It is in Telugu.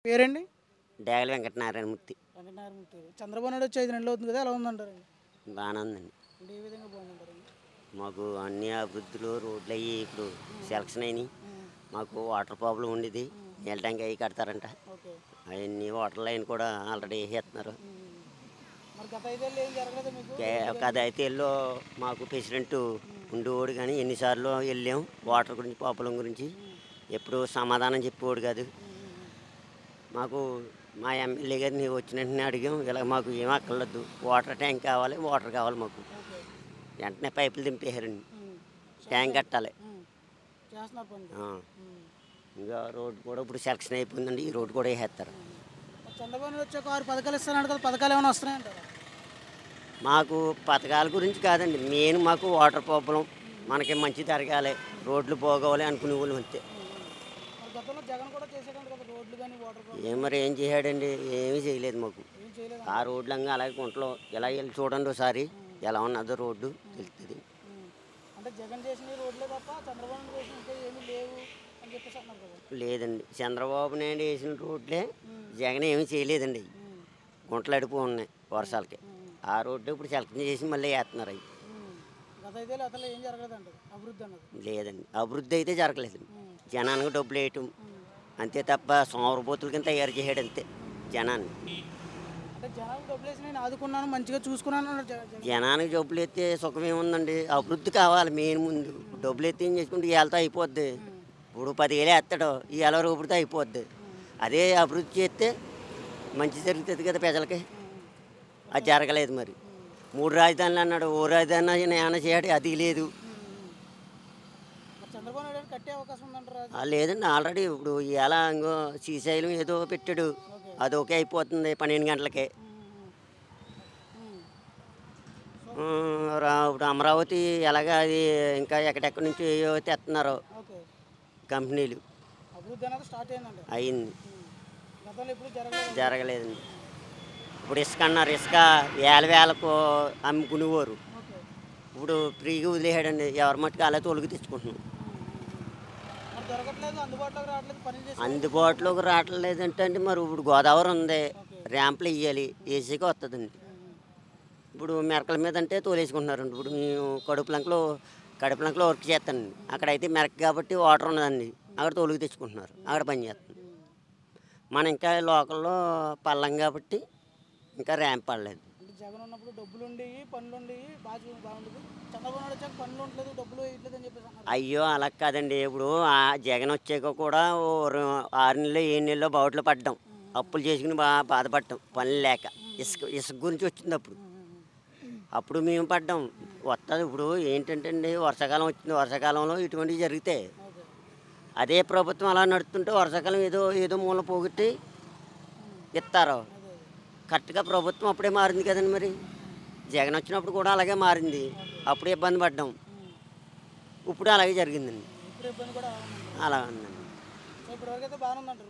పేరండి? డేగల వెంకటనారాయణమూర్తి. వెంకటనారాయణమూర్తి గారు. చంద్రబాబు నాయుడు వచ్చి 5 నెలలు అవుతుంది కదా! ఎలా ఉందంటారండి? బాగానే ఉందండి. అంటే ఏ విధంగా బాగుందంటారండి? మాకు అన్ని అభివృద్ధులు రోడ్లు అయ్యి ఇప్పుడు హ్మ్. సెలక్షన్ అయినాయి. హ్మ్. మాకు వాటర్ ప్రాబ్లం ఉండేది. హ్మ్. నీళ్ళ ట్యాంక్ అవి కడతారంట. ఓకే. అవన్నీ వాటర్ లైన్ కూడా ఆల్రెడీ వేసేస్తున్నారు. హ్మ్. మరి గత 5 ఏళ్ళు ఏం జరగలేదా మీకు? రోడ్లు ఒక గాని? 5 ఏళ్ళలో మాకు ప్రెసిడెంట్ హ్మ్. ఉండేవాడు కానీ ఎన్నిసార్లు వెళ్ళాం వాటర్ గురించి ప్రాబ్లం గురించి హ్మ్. ఎప్పుడు సమాధానం చెప్పేవాడు కాదు. హ్మ్. హ్మ్. మాకు మా ఎమ్మెల్యే గారిని వచ్చిన వెంటనే అడిగాం, ఇలా మాకు ఏం అక్కర్లేదు, వాటర్ ట్యాంక్ కావాలి, వాటర్ కావాలి మాకు. ఓకే. వెంటనే పైపులు దింపేశారండి. హ్మ్. ట్యాంక్ శాంక్షన్ కట్టాలి. హ్మ్. చేస్తున్నారు పనులు. ఆ. హ్మ్. ఇంకా రోడ్డు కూడా ఇప్పుడు సెలక్షన్ అయిపోయిందండి. ఈ రోడ్డు కూడా వేసేస్తారు. హ్మ్. మరి చంద్రబాబు నాయుడు వచ్చాక 6 పథకాలు ఇస్తానన్నాడు కదా! పథకాలు ఏమైనా వస్తున్నాయంటారా? మాకు పథకాల గురించి కాదండి, మెయిన్ మాకు వాటర్ ప్రాబ్లం హ్మ్. మనకి మంచి జరగాలి, హ్మ్. రోడ్లు పోగవాలి అనుకునే వాళ్ళు అంతే. హ్మ్. హ్మ్. మరి గతంలో జగన్ కూడా చేసాడంట కదా! రోడ్లు గాని, వాటర్ ప్రాబ్లమ్ ఏం గాని మరి ఏం చేశాడండి? ఏమీ చేయలేదు మాకు. ఏం ఆ చేయలేదంటారా? రోడ్లంగా అలాగే గుంటలో ఇలా వెళ్ళి చూడండి ఒకసారి హ్మ్. ఎలా ఉన్నదో రోడ్డు హ్మ్. తెలుస్తుంది. హ్మ్. అంటే జగన్ చేసిన రోడ్లే తప్ప చంద్రబాబు నాయుడు చేసిన ఇంకా ఏమీ లేవు అని చెప్పేసి అంటున్నారు కదా! లేదండి, చంద్రబాబు నాయుడు వేసిన రోడ్లే హ్మ్. జగన్ ఏమీ చేయలేదండి. హ్మ్. గుంటలు అడిపి ఉన్నాయి హ్మ్. వర్షాలకి. హ్మ్. ఆ రోడ్డు ఇప్పుడు సెలక్షన్ చేసి మళ్ళీ వేస్తున్నారు అవి. హ్మ్. గత 5 ఏళ్ళు అసలు ఏం జరగలేదంటారు అభివృద్ధి అన్నది. లేదండి, అభివృద్ధి అయితే జరగలేదండి. హ్మ్. జనానికి డబ్బులు వేయటం హ్మ్. అంతే తప్ప సోమరపోతుల కింద తయారు చేయడం అంతే హ్మ్. జనాన్ని. అంటే జనాలకు డబ్బులేసి నేను ఆదుకున్నాను, మంచిగా చూసుకున్నాను అన్నాడు జగన్. జనానికి డబ్బులు ఎత్తే సుఖం ఏముందండి? అభివృద్ధి కావాలి మెయిన్ ముందు. హ్మ్. డబ్బులు ఎత్తి ఏం చేసుకుంటే ఇవాళతో అయిపోద్ది. హ్మ్. ఇప్పుడు 10,000 వేస్తాడు, ఇవాళ రేపుతో అయిపోద్ది. హ్మ్. అదే అభివృద్ధి చేస్తే మంచి జరుగుతుంది కదా ప్రజలకి. హ్మ్. అది మొత్తం జరగలేదు మరి. హ్మ్. 3 రాజధానులు అన్నాడు, ఓ రాజధాని ఏమైనా చేయడం అది లేదు. హ్మ్. హ్మ్. మరి చంద్రబాబు నాయుడు గారు కట్టే అవకాశం ఉందంటారా అది? లేదండి, ఆల్రెడీ ఇప్పుడు ఇవాళ ఇంకో శ్రీశైలం ఏదో పెట్టాడు, ఓకే. అది ఓకే అయిపోతుంది 12 గంటలకే. హ్మ్. హ్మ్. హ్మ్. సో ఇప్పుడు అమరావతి ఎలాగా అది ఇంకా ఎక్కడెక్కడి నుంచి ఏవో తెస్తున్నారు ఓకే. కంపెనీలు. అభివృద్ధి అనేది స్టార్ట్ అయిందంటారు. అయింది. హ్మ్. గతంలో ఎప్పుడు జరగలేదు అభివృద్ధి. జరగలేదండి. హ్మ్. ఇప్పుడు ఇసుక అన్నారు, ఇసుక వేల వేలకు అమ్ముకునేవారు. ఓకే. ఇప్పుడు ఫ్రీగా వదిలేసాడండి, ఎవరి మట్టుకు అలా తొలగి తెచ్చుకుంటున్నాం. హ్మ్. హ్మ్. హ్మ్. మరి దొరకట్లేదు, అందుబాటులోకి రావట్లేదు, పనులు చేసేవాళ్ళు ఇబ్బంది అందుబాటులోకి రావట్లేదంటే అండి, మరి ఇప్పుడు గోదావరి ఉంది, ఓకే. ర్యాంపులు వేయాలి, హ్మ్. ఏసీగా వస్తుందండి. హ్మ్. హ్మ్. ఇప్పుడు మెరకల మీద అంటే తోలేసుకుంటున్నారండి. ఇప్పుడు మేము కడుపులంకలో వర్క్ చేస్తానండి, హ్మ్. అక్కడైతే మెరక కాబట్టి వాటర్ ఉన్నదండి, హ్మ్. అక్కడ తొలగి తెచ్చుకుంటున్నారు, హ్మ్. అక్కడ పని చేస్తుంది. హ్మ్. మనం ఇంకా లోకల్లో పల్లం కాబట్టి ఇంకా ర్యాంప్ పడలేదు. అంటే జగన్ ఉన్నప్పుడు డబ్బులుండేయి, పనులుండేయి, బాగుండేది. చంద్రబాబు నాయుడు వచ్చాక పనులు ఉండట్లేదు, డబ్బులు వేయట్లేదు అని చెప్పేసి అన్నారు కదా! అయ్యో అలా కాదండి, ఇప్పుడు ఆ జగన్ వచ్చాక కూడా ఓ 6 నెలలో 7 నెలలో బావుట్లో పడ్డాం, హ్మ్. హ్మ్. హ్మ్. అప్పులు చేసుకుని బాధపడ్డాం పనులు ఓకే. లేక. హ్మ్. ఇసుక హ్మ్. ఇసుక గురించి వచ్చింది అప్పుడు. హ్మ్. హ్మ్. హ్మ్. అప్పుడు మేము పడ్డాం. హ్మ్. వస్తుంది ఇప్పుడు ఏంటంటే అండి, వర్షాకాలం వచ్చింది, వర్షాకాలంలో ఇటువంటివి జరుగుతాయి. ఓకే. అదే ప్రభుత్వం అలా నడుస్తుంటే వర్షాకాలం ఏదో ఏదో మూల పోగొట్టి హ్మ్. ఇస్తారు. అదే. అదే. కరెక్ట్గా ప్రభుత్వం అప్పుడే మారింది కదండి మరి. హ్మ్. జగన్ వచ్చినప్పుడు కూడా అలాగే మారింది, ఓకే. అప్పుడు ఇబ్బంది పడ్డాం, హ్మ్. ఇప్పుడు అలాగే జరిగిందండి. హ్మ్. ఇప్పుడు ఇబ్బంది కూడా ఉందంటారు. అలా ఉందండి. సో ఇప్పటివరకైతే బాగానే ఉందంటారు.